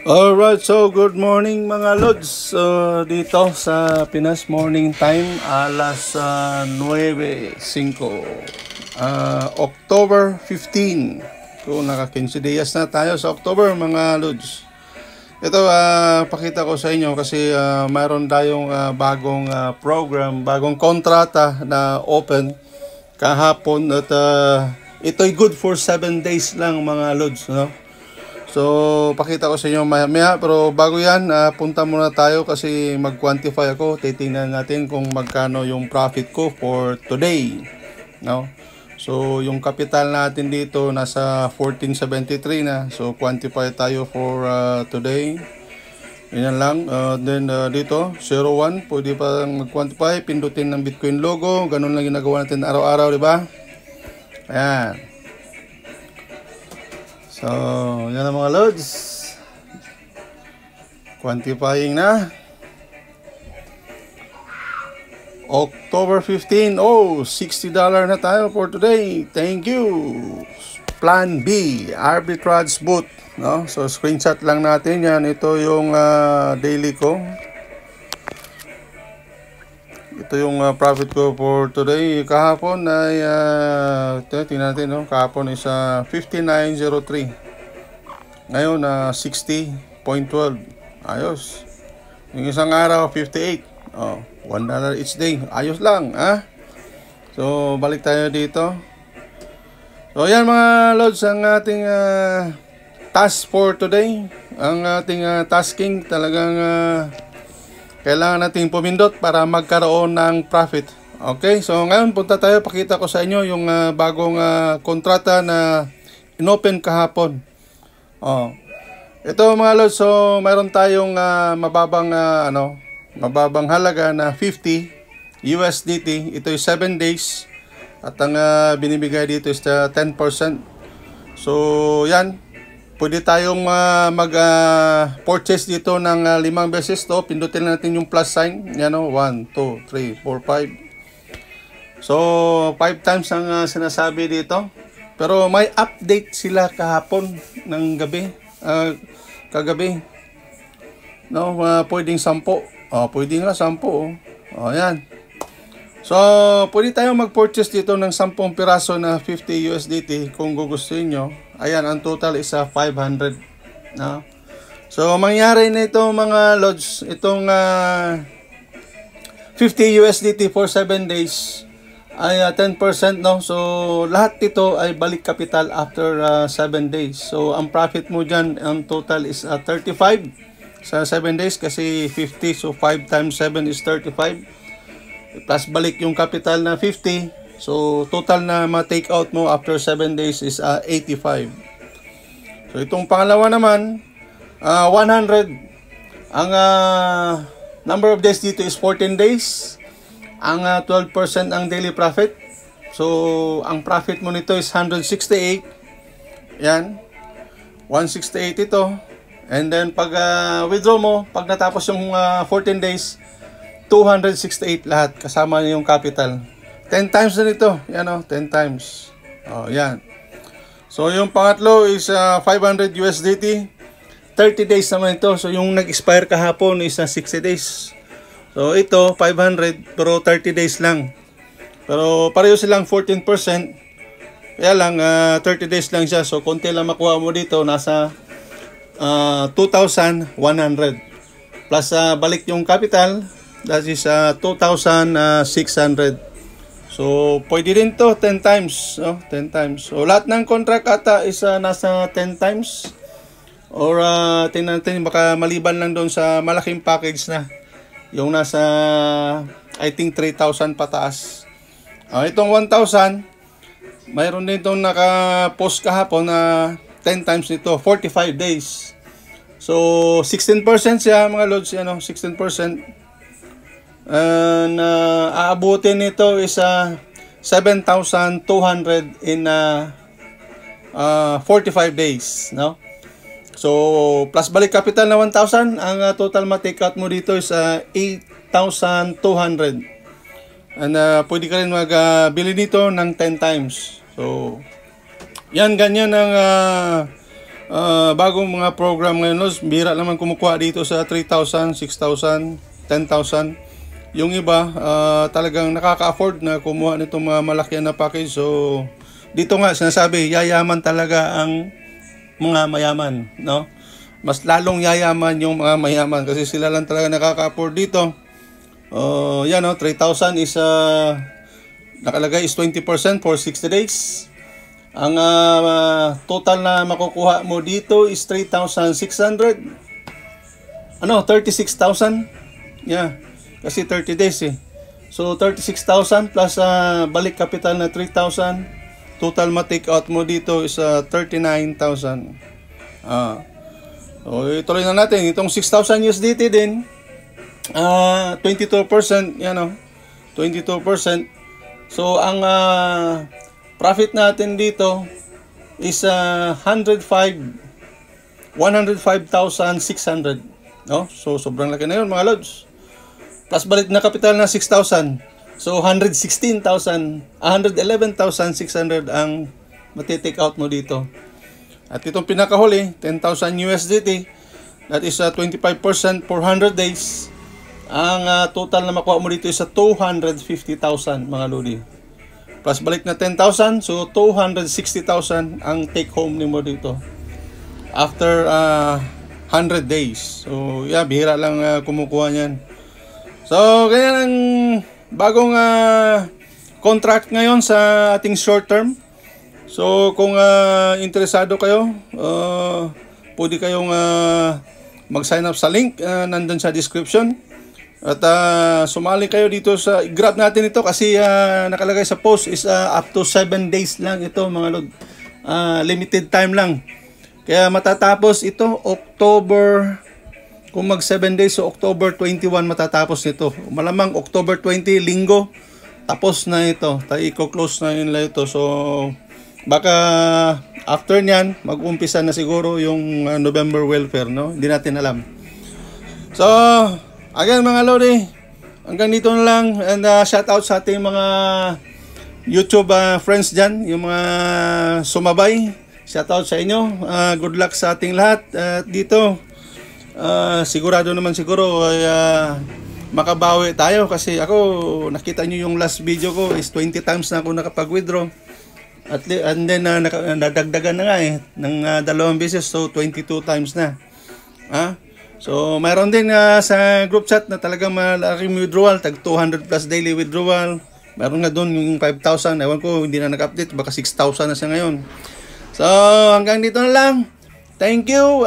Alright, so good morning mga lods. Dito sa Pinas Morning Time, alas 9:05, October 15. So naka-15 days na tayo sa October mga lods. Ito, pakita ko sa inyo kasi mayroon tayong bagong program, bagong kontrata na open kahapon at ito'y good for 7 days lang mga lods, no? So, pakita ko sa inyo maya, pero bago yan, punta muna tayo kasi mag-quantify ako. Titingnan natin kung magkano yung profit ko for today, no? So, yung capital natin dito nasa 1473 na. So, quantify tayo for today. Yan lang. Then, dito, 01, pwede pa mag-quantify. Pindutin ng Bitcoin logo. Ganun lang ginagawa natin araw-araw, di ba? Ayan. So, yan ang mga loads. Quantifying na. October 15. Oh, $60 na tayo for today. Thank you. Plan B, arbitrage boot. No? So, screenshot lang natin yan. Ito yung daily ko. Ito yung profit ko for today. Kahapon ay, tingnan natin, no? Kahapon is 59.03. Ngayon, 60.12. Ayos. Yung isang araw, 58. Oh, $1 each day. Ayos lang, ha? So, balik tayo dito. So, yan mga lods, ang ating task for today. Ang ating tasking talagang kailangan natin pumindot para magkaroon ng profit. Okay, so ngayon punta tayo, pakita ko sa inyo yung bagong kontrata na inopen kahapon. Ito mga lods, so mayroon tayong mababang mababang halaga na 50 USDT. Ito ay 7 days at ang binibigay dito is 10%. So yan, pwede tayong mag-purchase dito ng 5 beses to. Pindutin natin yung plus sign. Yan o, 1, 2, 3, 4, 5. So, 5 times ang sinasabi dito. Pero may update sila kahapon ng gabi. Kagabi. No, pwedeng 10. Pwede nga 10. Yan. So, pwede tayong mag-purchase dito ng 10 piraso na 50 USDT kung gugustuhin nyo. Ayan, ang total is 500. No? So, mangyari na ito mga lods, itong 50 USDT for 7 days ay 10%, no? So, lahat ito ay balik capital after 7 days. So, ang profit mo dyan, ang total is 35 sa 7 days kasi 50. So, 5 times 7 is 35. Plus balik yung capital na 50. So, total na ma-take out mo after 7 days is 85. So, itong pangalawa naman, 100. Ang number of days dito is 14 days. Ang 12% ang daily profit. So, ang profit mo nito is 168. Yan. 168 ito. And then, pag withdraw mo, pag natapos yung 14 days, 268 lahat. Kasama yung capital. 10 times na nito. Yan o, 10 times. Yan. So, yung pangatlo is 500 USDT. 30 days naman ito. So, yung nag-expire kahapon is 60 days. So, ito, 500 pero 30 days lang. Pero, pareho silang 14%. Kaya lang, 30 days lang siya. So, konti lang makuha mo dito. Nasa 2,100. Plus, balik yung capital. That is 2,600. So, pwede rin to 10 times. No? 10 times. So, lahat ng contract ata is nasa 10 times. Or, tingnan natin, baka maliban lang doon sa malaking package na. Yung nasa, I think, 3,000 pataas. Itong 1,000, mayroon din itong naka-post kahapon na 10 times nito, 45 days. So, 16% siya, mga lods, 16%. And aabutin nito is 7,200 in 45 days, no? So, plus balik capital na 1,000, ang total ma-take out mo dito is 8,200. And pwede ka rin magbili nito ng 10 times. So, yan, ganyan ang bagong mga program ngayon, Lods, bihira naman kumukuha dito sa 3,000, 6,000, 10,000. Yung iba, talagang nakaka-afford na kumuha nitong mga malaki na package. So, dito nga, sinasabi, yayaman talaga ang mga mayaman, no? Mas lalong yayaman yung mga mayaman kasi sila lang talaga nakaka-afford dito. Yan, no? 3,000 is, nakalagay is 20% for 60 days. Ang total na makukuha mo dito is 3,600. 36,000. Yeah. Kasi 30 days eh. So 36,000 plus balik capital na 3,000. Total ma-take out mo dito is 39,000. So ituloy na natin. Itong 6,000 USDT din. 22%. Yan o. 22%. So ang profit natin dito is 105,600, no? So sobrang laki na 'yon, mga lods. Plus balik na capital na 6,000. So 111,600 ang mati-take out mo dito. At itong pinakahuli, 10,000 USDT, that is 25% for 100 days. Ang total na makuha mo dito is 250,000, mga lodi. Plus balik na 10,000, so 260,000 ang take home nimo dito after 100 days. So yeah, bihira lang kumukuha niyan. So ganyan ang bagong contract ngayon sa ating short term. So kung interesado kayo, pwede kayong mag-sign up sa link nandun sa description. At sumali kayo dito sa, grab natin ito kasi nakalagay sa post is up to 7 days lang ito, mga lod. Limited time lang. Kaya matatapos ito October, kung mag 7 days, so October 21 matatapos nito. Malamang October 20, linggo, tapos na ito. I-close na nila ito. So baka after nyan, mag-umpisa na siguro yung November welfare, no? Hindi natin alam. So again, mga lodi, hanggang dito na lang. And shout out sa ating mga YouTube friends dyan, yung mga sumabay. Shout out sa inyo. Good luck sa ating lahat. Dito, sigurado naman siguro ay makabawi tayo. Kasi ako, nakita nyo yung last video ko is 20 times na ako nakapag-withdraw. And then, nadagdagan na nga ng 2 beses. So, 22 times na. So, mayroon din sa group chat na talagang malaking withdrawal, tag 200 plus daily withdrawal. Mayroon nga doon yung 5,000. Ewan ko, hindi na nag-update. Baka 6,000 na siya ngayon. So, hanggang dito na lang. Thank you.